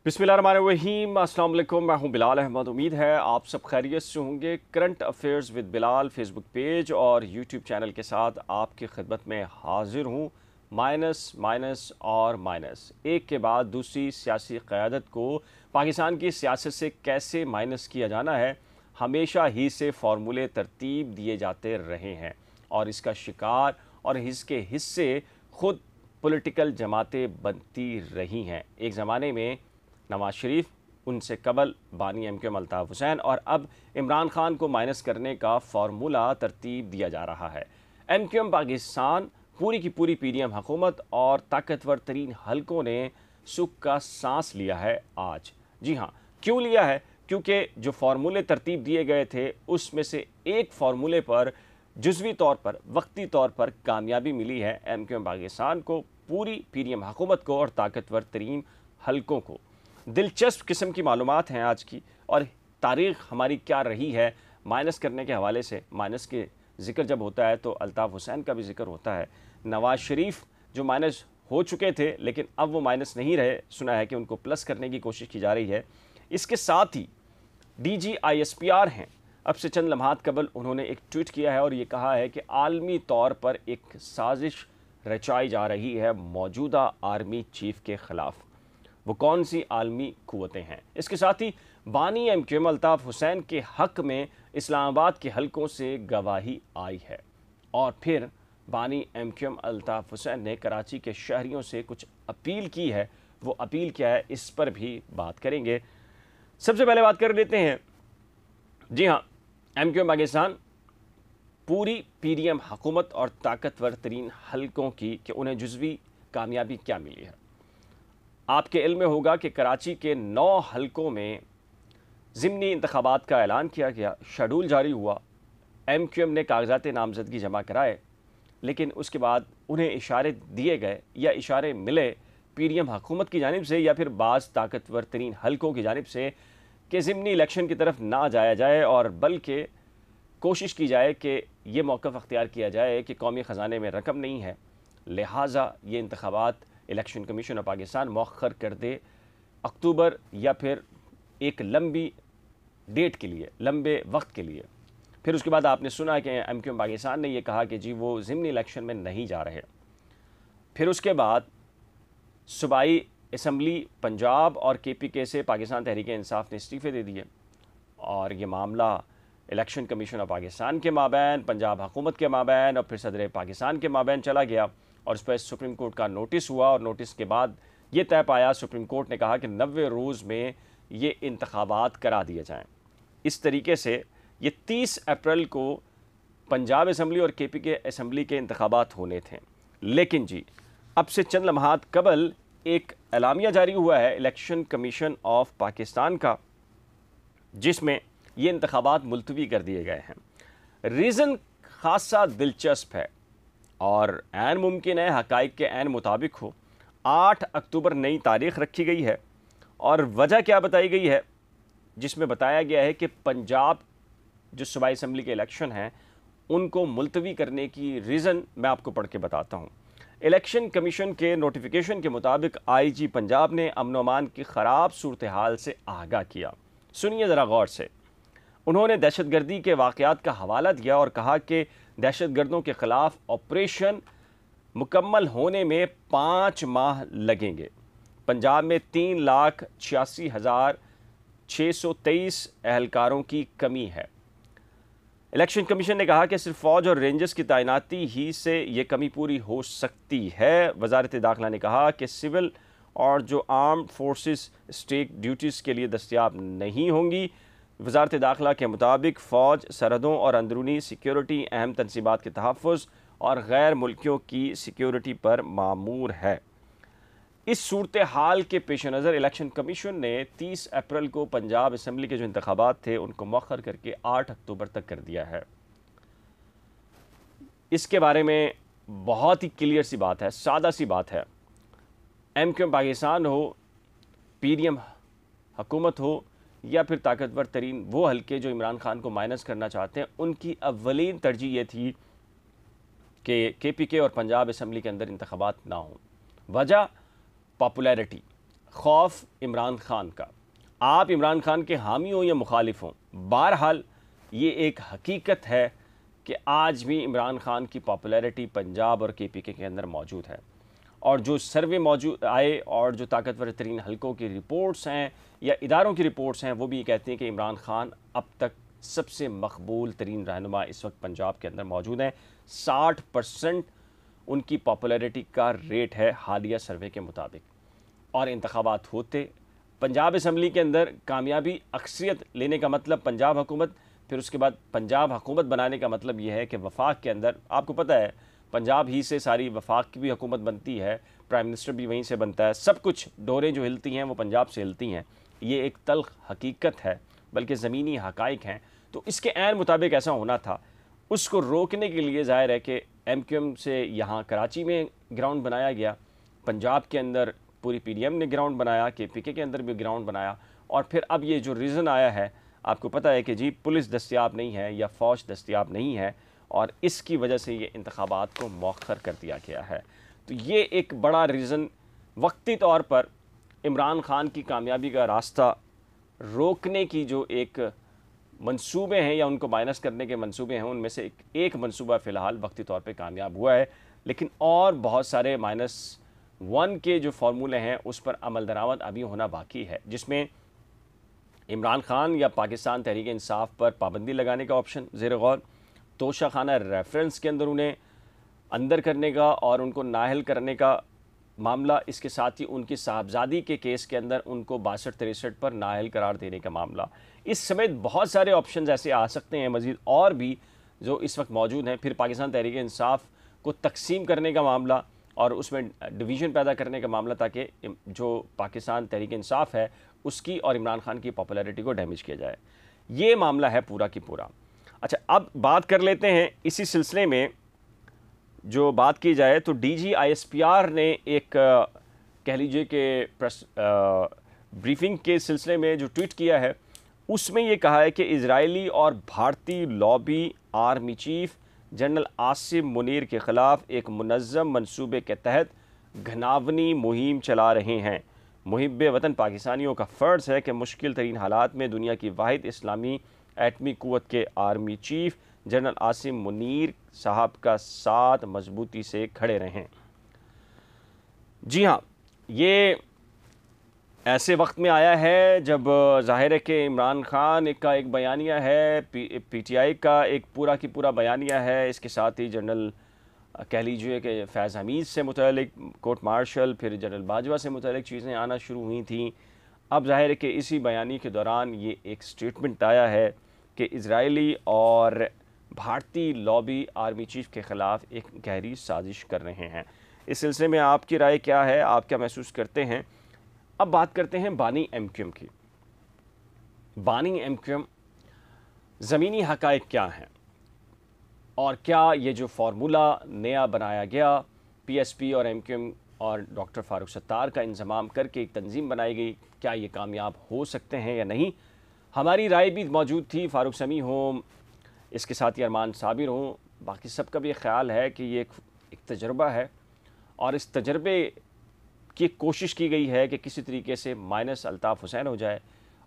बिस्मिल्लाहिर्रहमानिर्रहीम। अस्सलाम वालेकुम। मैं हूं बिलाल अहमद। उम्मीद है आप सब खैरियत से होंगे। Current affairs with Bilal Facebook page और यूट्यूब चैनल के साथ आपकी खिदमत में हाजिर हूं। माइनस माइनस और माइनस, एक के बाद दूसरी सियासी क़यादत को पाकिस्तान की सियासत से कैसे माइनस किया जाना है, हमेशा ही से फार्मूले तरतीब दिए जाते रहे हैं और इसका शिकार और इसके हिस्से खुद पॉलिटिकल जमातें बनती रही हैं। एक ज़माने में नवाज शरीफ, उनसे कबल बानी एमक्यूएम अल्ताफ़ हुसैन और अब इमरान खान को माइनस करने का फार्मूला तरतीब दिया जा रहा है। एमक्यूएम पाकिस्तान, पूरी की पूरी पीडीएम हुकूमत और ताकतवर तरीन हलकों ने सुख का सांस लिया है आज। जी हाँ, क्यों लिया है? क्योंकि जो फार्मूले तरतीब दिए गए थे उसमें से एक फार्मूले पर जुज़वी तौर पर, वक्ती तौर पर कामयाबी मिली है एमक्यूएम पाकिस्तान को, पूरी पीडीएम हुकूमत को और ताकतवर तरीन हलकों को। दिलचस्प किस्म की मालूमात हैं आज की, और तारीख़ हमारी क्या रही है माइनस करने के हवाले से। माइनस के ज़िक्र जब होता है तो अल्ताफ़ हुसैन का भी ज़िक्र होता है। नवाज शरीफ जो माइनस हो चुके थे लेकिन अब वो माइनस नहीं रहे, सुना है कि उनको प्लस करने की कोशिश की जा रही है। इसके साथ ही DGISPR हैं, अब से चंद लम्हात कबल उन्होंने एक ट्वीट किया है और ये कहा है कि आलमी तौर पर एक साजिश रचाई जा रही है मौजूदा आर्मी चीफ के ख़िलाफ़। वो कौन सी आलमी क़ुव्वतें हैं? इसके साथ ही बानी एमक्यूएम अल्ताफ़ हुसैन के हक़ में इस्लामाबाद के हलकों से गवाही आई है और फिर बानी एमक्यूएम अल्ताफ़ हुसैन ने कराची के शहरियों से कुछ अपील की है। वो अपील क्या है, इस पर भी बात करेंगे। सबसे पहले बात कर लेते हैं, जी हाँ, एमक्यूएम पाकिस्तान, पूरी पीडीएम हुकूमत और ताकतवर तरीन हलकों की, कि उन्हें जुज़वी कामयाबी क्या मिली है। आपके इल्म में होगा कि कराची के 9 हलकों में ज़िमनी इंतखाबात का ऐलान किया गया, शेड्यूल जारी हुआ, एमक्यूएम ने कागजात नामजदगी जमा कराए, लेकिन उसके बाद उन्हें इशारे दिए गए या इशारे मिले पीडीएम हुकूमत की जानिब से या फिर बाज़ ताकतवर तरीन हलकों की जानिब से कि ज़िमनी इलेक्शन की तरफ ना जाया जाए और बल्कि कोशिश की जाए कि ये मौक़िफ़ अख्तियार किया जाए कि कौमी ख़जाने में रकम नहीं है, लिहाजा ये इंतखाबात इलेक्शन कमीशन ऑफ पाकिस्तान मौखर कर दे अक्टूबर या फिर एक लंबी डेट के लिए, लंबे वक्त के लिए। फिर उसके बाद आपने सुना कि एमक्यूएम पाकिस्तान ने यह कहा कि जी वो ज़िमनी इलेक्शन में नहीं जा रहे। फिर उसके बाद सूबाई असम्बली पंजाब और KPK से पाकिस्तान तहरीक इंसाफ ने इस्तीफ़े दे दिए और ये मामला इलेक्शन कमीशन ऑफ पाकिस्तान के माबैन, पंजाब हुकूमत के माबैन और फिर सदर पाकिस्तान के माबैन चला गया और उस पर सुप्रीम कोर्ट का नोटिस हुआ और नोटिस के बाद ये तय पाया, सुप्रीम कोर्ट ने कहा कि 90 रोज़ में ये इंतखाबात करा दिए जाएं। इस तरीके से ये 30 अप्रैल को पंजाब असम्बली और KPK असम्बली के इंतखाबात होने थे। लेकिन जी, अब से चंद लम्हात कबल एक एलामिया जारी हुआ है इलेक्शन कमीशन ऑफ पाकिस्तान का, जिसमें ये इंतखाबात मुलतवी कर दिए गए हैं। रीज़न खासा दिलचस्प है और ऐन मुमकिन है हक़ाइक़ के ऐन मुताबिक हो। 8 अक्टूबर नई तारीख़ रखी गई है और वजह क्या बताई गई है, जिसमें बताया गया है कि पंजाब जो सूबाई असम्बली के इलेक्शन हैं उनको मुलतवी करने की रीज़न मैं आपको पढ़ के बताता हूँ। इलेक्शन कमीशन के नोटिफिकेशन के मुताबिक IG पंजाब ने अमन अमान की ख़राब सूरत हाल से आगाह किया। सुनिए ज़रा गौर से। उन्होंने दहशतगर्दी के वाक़यात का हवाला दिया और कहा कि दहशतगर्दों के ख़िलाफ़ ऑपरेशन मुकम्मल होने में 5 माह लगेंगे। पंजाब में 3,86,623 एहलकारों की कमी है। इलेक्शन कमीशन ने कहा कि सिर्फ फ़ौज और रेंजर्स की तैनाती ही से ये कमी पूरी हो सकती है। वज़ारत दाखिला ने कहा कि सिविल और जो आर्म्ड फोर्सेस स्टेट ड्यूटीज़ के लिए दस्तयाब नहीं होंगी। वज़ारत दाखिला के मुताबिक फ़ौज सरहदों और अंदरूनी सिक्योरिटी, अहम तनसीबात के तहफ़्फ़ुज़ और गैर मुल्कियों की सिक्योरिटी पर मामूर है। इस सूरत हाल के पेश नज़र इलेक्शन कमीशन ने 30 अप्रैल को पंजाब असम्बली के जो इंतखाबात थे उनको मौखर करके 8 अक्टूबर तक कर दिया है। इसके बारे में बहुत ही क्लियर सी बात है, सादा सी बात है। एमक्यूएम पाकिस्तान हो, पीडीएम हुकूमत हो या फिर ताकतवर तरीन वो हल्के जो इमरान खान को माइनस करना चाहते हैं, उनकी अव्वलीन तरजीह ये थी कि KPK और पंजाब असम्बली के अंदर इंतखाबात ना हों। वजह पॉपुलैरिटी, खौफ इमरान खान का। आप इमरान खान के हामी हों या मुखालिफ हों, बहरहाल ये एक हकीकत है कि आज भी इमरान खान की पॉपुलैरिटी पंजाब और KPK के अंदर मौजूद है। और जो सर्वे मौजूद आए और जो ताकतवर तरीन हलकों की रिपोर्ट्स हैं या इदारों की रिपोर्ट्स हैं, वो भी ये कहती हैं कि इमरान खान अब तक सबसे मकबूल तरीन रहनुमा इस वक्त पंजाब के अंदर मौजूद हैं। 60% उनकी पॉपुलैरिटी का रेट है हालिया सर्वे के मुताबिक। और इंतखाबात होते पंजाब असम्बली के अंदर कामयाबी अक्सरियत लेने का मतलब पंजाब हुकूमत, फिर उसके बाद पंजाब हुकूमत बनाने का मतलब ये है कि वफाक के अंदर, आपको पता है पंजाब ही से सारी वफाक की भी हुकूमत बनती है, प्राइम मिनिस्टर भी वहीं से बनता है, सब कुछ डोरें जो हिलती हैं वो पंजाब से हिलती हैं। ये एक तल्ख हकीकत है, बल्कि ज़मीनी हकाइक हैं। तो इसके ऐन मुताबिक ऐसा होना था। उसको रोकने के लिए ज़ाहिर है कि MQM से यहाँ कराची में ग्राउंड बनाया गया, पंजाब के अंदर पूरी PDM ने ग्राउंड बनाया, KPK के अंदर भी ग्राउंड बनाया। और फिर अब ये जो रीज़न आया है, आपको पता है कि जी पुलिस दस्तयाब नहीं है या फ़ौज दस्तयाब नहीं है, और इसकी वजह से ये इंतखाबात को मौखर कर दिया गया है। तो ये एक बड़ा रीज़न वक्ती तौर पर इमरान खान की कामयाबी का रास्ता रोकने की जो एक मंसूबे हैं या उनको माइनस करने के मंसूबे हैं, उनमें से एक मंसूबा फ़िलहाल वक्ती तौर पे कामयाब हुआ है। लेकिन और बहुत सारे -1 के जो फार्मूले हैं उस पर अमल दरामद अभी होना बाकी है, जिसमें इमरान खान या पाकिस्तान तहरीक इंसाफ पर पाबंदी लगाने का ऑप्शन ज़ेर गौर, तोशा खाना रेफरेंस के अंदर उन्हें अंदर करने का और उनको नाअहल करने का मामला, इसके साथ ही उनकी साहबजादी के केस के अंदर उनको 62-63 पर नाअहल करार देने का मामला, इस समेत बहुत सारे ऑप्शन ऐसे आ सकते हैं मज़ीद और भी जो इस वक्त मौजूद हैं। फिर पाकिस्तान तहरीक इंसाफ को तकसीम करने का मामला और उसमें डिवीज़न पैदा करने का मामला, ताकि जो पाकिस्तान तहरीक इंसाफ है उसकी और इमरान खान की पॉपुलैरिटी को डैमेज किया जाए। ये मामला है पूरा की पूरा। अच्छा, अब बात कर लेते हैं इसी सिलसिले में जो बात की जाए तो DG ISPR ने एक कह लीजिए कि प्रेस ब्रीफिंग के सिलसिले में जो ट्वीट किया है, उसमें ये कहा है कि इजरायली और भारतीय lobby army chief general Asim Munir के ख़िलाफ़ एक मुनज़्ज़म मंसूबे के तहत घनावनी मुहिम चला रहे हैं। मुहिब्बे वतन पाकिस्तानियों का फ़र्ज़ है कि मुश्किल तरीन हालात में दुनिया की वाहिद इस्लामी एटमी क़ुव्वत के army chief general Asim Munir साहब का साथ मजबूती से खड़े रहें। जी हाँ, ये ऐसे वक्त में आया है जब ज़ाहिर है कि इमरान खान का एक बयानिया है, PTI का एक पूरा की पूरा बयानिया है, इसके साथ ही जनरल कह लीजिए कि फैज़ हमीद से मुतल्लिक कोर्ट मार्शल, फिर जनरल बाजवा से मुतल्लिक चीज़ें आना शुरू हुई थी। अब ज़ाहिर है कि इसी बयानी के दौरान ये एक स्टेटमेंट आया है कि इजरायली और भारतीय लॉबी आर्मी चीफ के ख़िलाफ़ एक गहरी साजिश कर रहे हैं। इस सिलसिले में आपकी राय क्या है, आप क्या महसूस करते हैं? अब बात करते हैं बानी MQM की। बानी MQM ज़मीनी हक़ाइक़ क्या हैं और क्या ये जो फार्मूला नया बनाया गया, PSP और MQM और डॉक्टर फ़ारूक सत्तार का इंज़माम करके एक तंजीम बनाई गई, क्या ये कामयाब हो सकते हैं या नहीं? हमारी राय भी मौजूद थी, फ़ारूक समी हों, इसके साथ ही अरमान साबिर हों, बाकी सबका भी ख्याल है कि ये एक तजर्बा है और इस तजर्बे की कोशिश की गई है कि किसी तरीके से माइनस अल्ताफ़ हुसैन हो जाए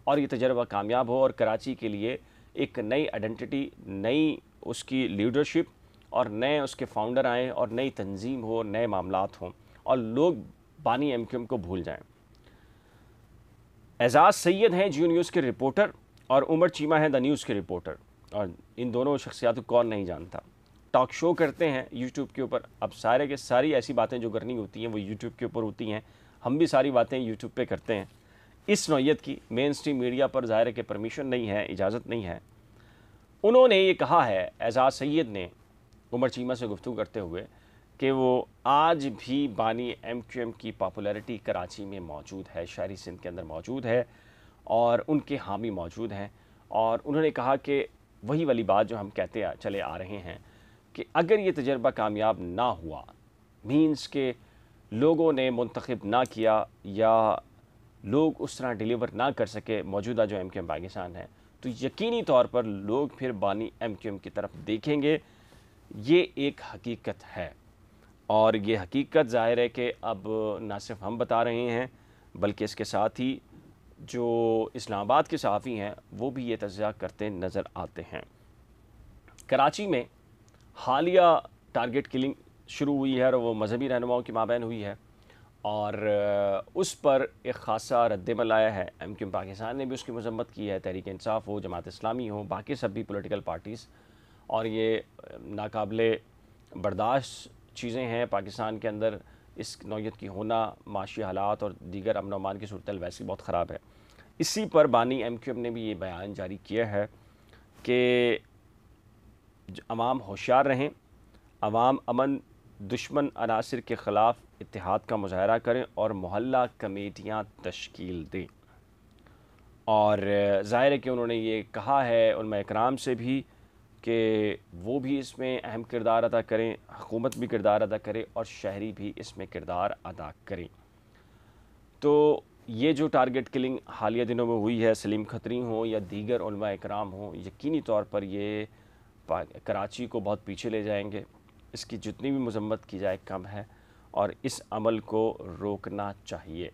और ये तजर्बा कामयाब हो और कराची के लिए एक नई आइडेंटिटी, नई उसकी लीडरशिप और नए उसके फाउंडर आएँ और नई तंजीम हो, नए मामलात हों और लोग बानी MQM को भूल जाएँ। एजाज़ सैयद हैं जियो न्यूज़ के रिपोर्टर और उमर चीमा हैं द न्यूज़ के रिपोर्टर, और इन दोनों शख्सियात को कौन नहीं जानता। टॉक शो करते हैं यूट्यूब के ऊपर। अब सारे के सारी ऐसी बातें जो करनी होती हैं वो यूट्यूब के ऊपर होती हैं, हम भी सारी बातें यूट्यूब पे करते हैं। इस नौइयत की मेन स्ट्रीम मीडिया पर ज़ाहिर है कि परमिशन नहीं है, इजाज़त नहीं है। उन्होंने ये कहा है, एजाज़ सैयद ने उमर चीमा से गुफ्तगू करते हुए, कि वो आज भी बानी MQM की पॉपुलैरिटी कराची में मौजूद है, शहरी सिंध के अंदर मौजूद है और उनके हामी मौजूद हैं। और उन्होंने कहा कि वही वाली बात जो हम कहते चले आ रहे हैं कि अगर ये तजर्बा कामयाब ना हुआ, मीन्स के लोगों ने मुंतखब ना किया या लोग उस तरह डिलीवर ना कर सके मौजूदा जो MQM पाकिस्तान है, तो यकीनी तौर पर लोग फिर बानी MQM की तरफ देखेंगे। ये एक हकीकत है और ये हकीकत ज़ाहिर है कि अब ना सिर्फ हम बता रहे हैं بلکہ اس کے ساتھ ہی جو اسلام آباد کے صحافی ہیں وہ بھی یہ تجزیہ کرتے نظر آتے ہیں۔ کراچی میں حالیہ ٹارگٹ کلنگ شروع ہوئی ہے اور وہ مذہبی رہنماؤں کے مابین ہوئی ہے، اور اس پر ایک خاصا رد عمل آیا ہے۔ ایم کیو ایم پاکستان نے بھی اس کی مذمت کی ہے، تحریک انصاف ہو، جماعت اسلامی ہو، باقی سب بھی پولیٹیکل پارٹیز، اور یہ ناقابل برداشت چیزیں ہیں۔ پاکستان کے اندر اس نوعیت کی ہونا، معاشی حالات اور دیگر امن و امان کی صورتحال ویسے بہت خراب ہے۔ اسی پر بانی ایم کیو ایم نے بھی یہ بیان جاری کیا ہے کہ عوام ہوشیار رہیں، عوام امن دشمن عناصر کے خلاف اتحاد کا مظاہرہ کریں اور محلہ کمیٹیاں تشکیل دیں۔ اور ظاہر ہے کہ انہوں نے یہ کہا ہے علماء اکرام سے بھی کہ وہ بھی اس میں اہم کردار ادا کریں، حکومت بھی کردار ادا کرے اور شہری بھی اس میں کردار ادا کریں۔ تو یہ جو ٹارگٹ کلنگ حالیہ دنوں میں ہوئی ہے، سلیم کھتری ہوں یا دیگر علماء اکرام ہوں، یقینی طور پر یہ کراچی کو بہت پیچھے لے جائیں گے۔ اس کی جتنی بھی مذمت کی جائے کم ہے، اور اس عمل کو روکنا چاہیے،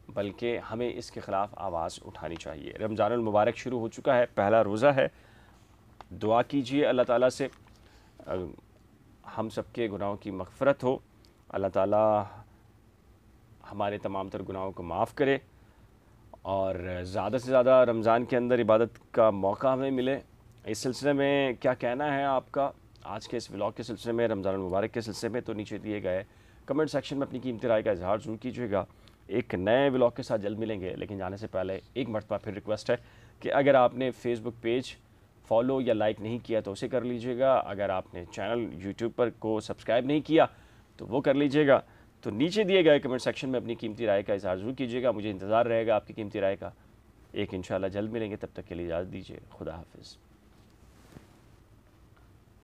بلکہ ہمیں اس کے خلاف آواز اٹھانی چاہیے۔ رمضان المبارک شروع ہو چکا ہے، پہلا روزہ ہے۔ دعا کیجئے اللہ تعالیٰ سے ہم سب کے گناہوں کی مغفرت ہو، اللہ تعالیٰ ہمارے تمام تر گناہوں کو معاف کرے، اور زیادہ سے زیادہ رمضان کے اندر عبادت کا موقع ہمیں ملے۔ اس سلسلے میں کیا کہنا ہے آپ کا آج کے اس ولاگ کے سلسلے میں، رمضان المبارک کے سلسلے میں؟ تو نیچے دیے گئے کمنٹ سیکشن میں اپنی قیمتی رائے کا اظہار ضرور کیجیے گا۔ ایک نئے ولاگ کے ساتھ جلد ملیں گے، لیکن جانے سے پہلے ایک مرتبہ پھر ریکویسٹ ہے کہ اگر آپ نے فیس بک پیج فالو یا لائک نہیں کیا تو اسے کر لیجئے گا، اگر آپ نے چینل یوٹیوب پر کو سبسکرائب نہیں کیا تو وہ کر لیجئے گا۔ تو نیچے دیے گئے کمنٹ سیکشن میں اپنی قیمتی رائے کا اظہار ضرور کیجیے گا، مجھے انتظار رہے گا آپ کی قیمتی رائے کا۔ ایک انشاءاللہ جلد ملیں گے، تب تک کے لیے اجازت دیجیے، خدا حافظ۔